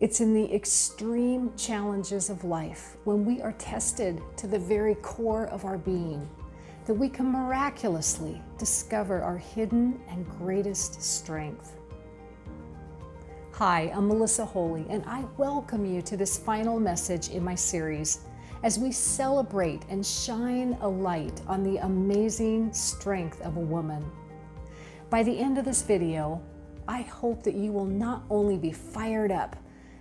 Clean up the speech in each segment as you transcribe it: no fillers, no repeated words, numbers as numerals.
It's in the extreme challenges of life, when we are tested to the very core of our being, that we can miraculously discover our hidden and greatest strength. Hi, I'm Melissa Holy, and I welcome you to this final message in my series as we celebrate and shine a light on the amazing strength of a woman. By the end of this video, I hope that you will not only be fired up,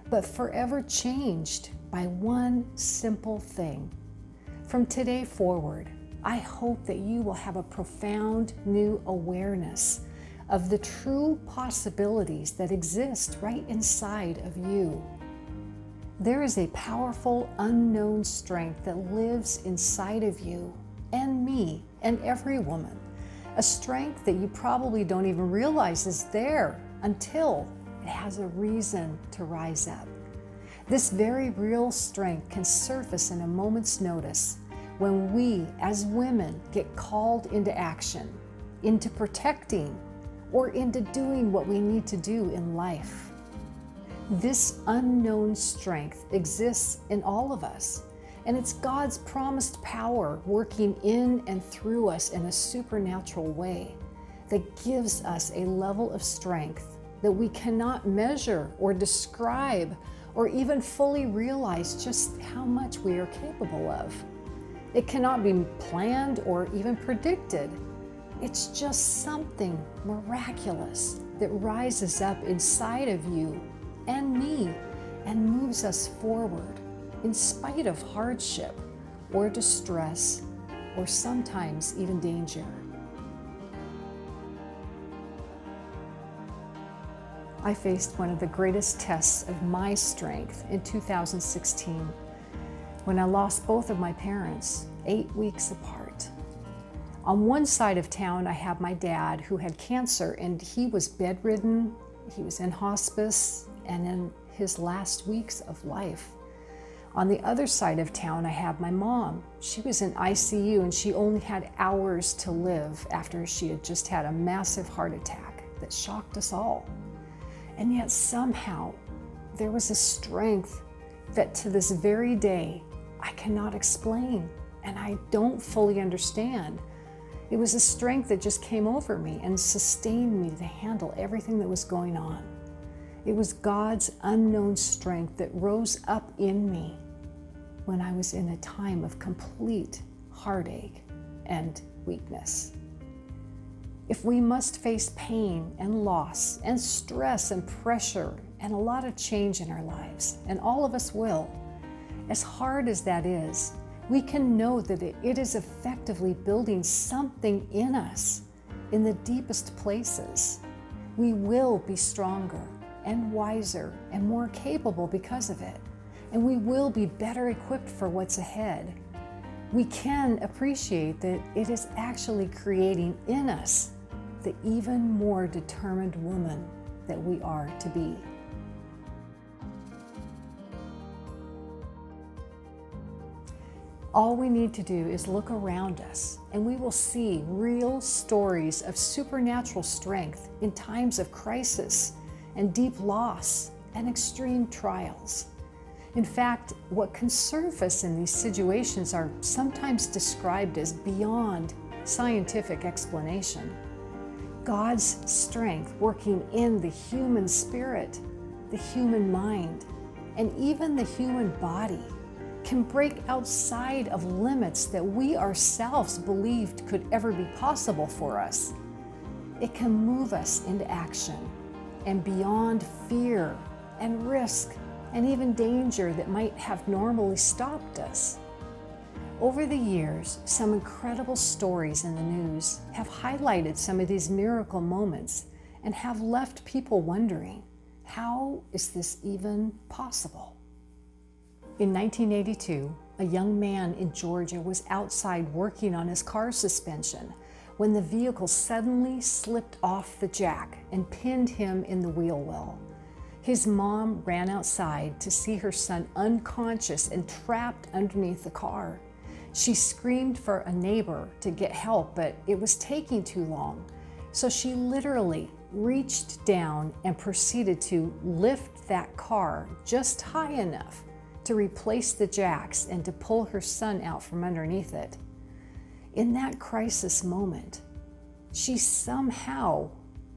but forever changed by one simple thing. From today forward, I hope that you will have a profound new awareness of the true possibilities that exist right inside of you. There is a powerful unknown strength that lives inside of you and me and every woman, a strength that you probably don't even realize is there until it has a reason to rise up. This very real strength can surface in a moment's notice when we as women get called into action, into protecting, or into doing what we need to do in life. This unknown strength exists in all of us, and it's God's promised power working in and through us in a supernatural way that gives us a level of strength that we cannot measure or describe or even fully realize just how much we are capable of. It cannot be planned or even predicted. It's just something miraculous that rises up inside of you and me and moves us forward in spite of hardship or distress or sometimes even danger. I faced one of the greatest tests of my strength in 2016 when I lost both of my parents 8 weeks apart. On one side of town, I have my dad who had cancer, and he was bedridden, he was in hospice, and in his last weeks of life. On the other side of town, I have my mom. She was in ICU and she only had hours to live after she had just had a massive heart attack that shocked us all. And yet somehow there was a strength that to this very day I cannot explain and I don't fully understand. It was a strength that just came over me and sustained me to handle everything that was going on. It was God's unknown strength that rose up in me when I was in a time of complete heartache and weakness. If we must face pain and loss and stress and pressure and a lot of change in our lives, and all of us will, as hard as that is, we can know that it is effectively building something in us in the deepest places. We will be stronger and wiser and more capable because of it, and we will be better equipped for what's ahead. We can appreciate that it is actually creating in us the even more determined woman that we are to be. All we need to do is look around us and we will see real stories of supernatural strength in times of crisis and deep loss and extreme trials. In fact, what can surface in these situations are sometimes described as beyond scientific explanation. God's strength working in the human spirit, the human mind, and even the human body can break outside of limits that we ourselves believed could ever be possible for us. It can move us into action and beyond fear and risk and even danger that might have normally stopped us. Over the years, some incredible stories in the news have highlighted some of these miracle moments and have left people wondering, how is this even possible? In 1982, a young man in Georgia was outside working on his car suspension when the vehicle suddenly slipped off the jack and pinned him in the wheel well. His mom ran outside to see her son unconscious and trapped underneath the car. She screamed for a neighbor to get help, but it was taking too long. So she literally reached down and proceeded to lift that car just high enough to replace the jacks and to pull her son out from underneath it. In that crisis moment, she somehow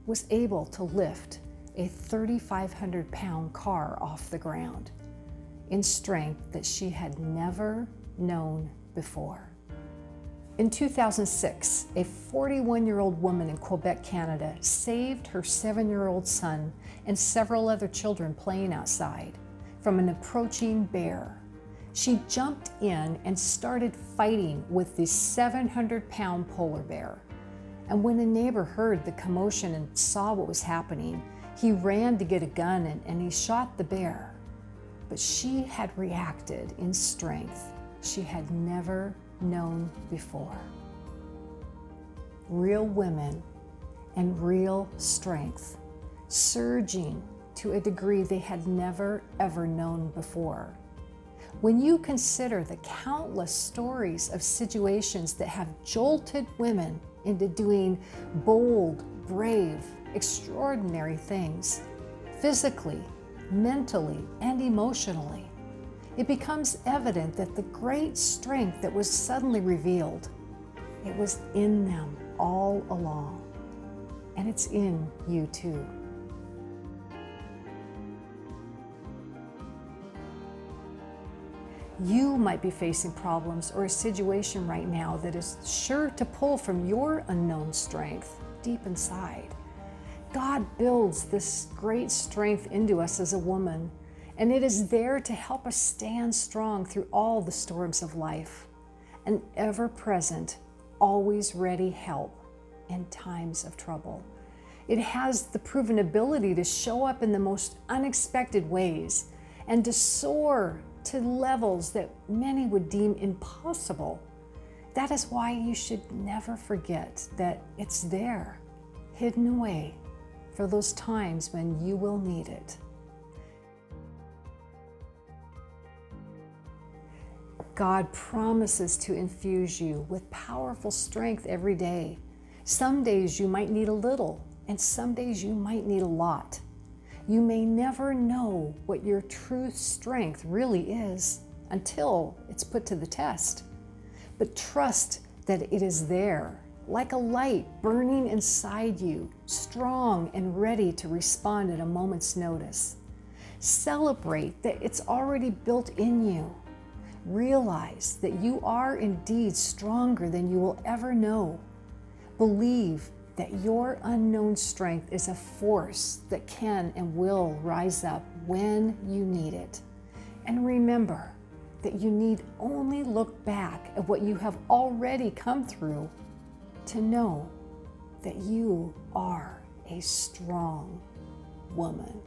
was able to lift a 3,500-pound car off the ground in strength that she had never known before. In 2006, a 41-year-old woman in Quebec, Canada, saved her 7-year-old son and several other children playing outside from an approaching bear. She jumped in and started fighting with the 700-pound polar bear. And when a neighbor heard the commotion and saw what was happening, he ran to get a gun and he shot the bear. But she had reacted in strength she had never known before. Real women and real strength, surging to a degree they had never ever known before. When you consider the countless stories of situations that have jolted women into doing bold, brave, extraordinary things, physically, mentally, and emotionally, it becomes evident that the great strength that was suddenly revealed, it was in them all along, and it's in you too. You might be facing problems or a situation right now that is sure to pull from your unknown strength deep inside. God builds this great strength into us as a woman, and it is there to help us stand strong through all the storms of life. An ever-present, always ready help in times of trouble. It has the proven ability to show up in the most unexpected ways and to soar to levels that many would deem impossible. That is why you should never forget that it's there, hidden away, for those times when you will need it. God promises to infuse you with powerful strength every day. Some days you might need a little, and some days you might need a lot. You may never know what your true strength really is until it's put to the test. But trust that it is there, like a light burning inside you, strong and ready to respond at a moment's notice. Celebrate that it's already built in you. Realize that you are indeed stronger than you will ever know. Believe that your unknown strength is a force that can and will rise up when you need it. And remember that you need only look back at what you have already come through to know that you are a strong woman.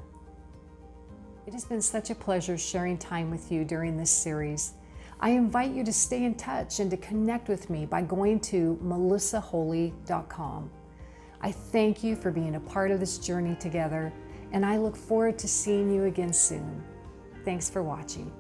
It has been such a pleasure sharing time with you during this series. I invite you to stay in touch and to connect with me by going to melissaholy.com. I thank you for being a part of this journey together, and I look forward to seeing you again soon. Thanks for watching.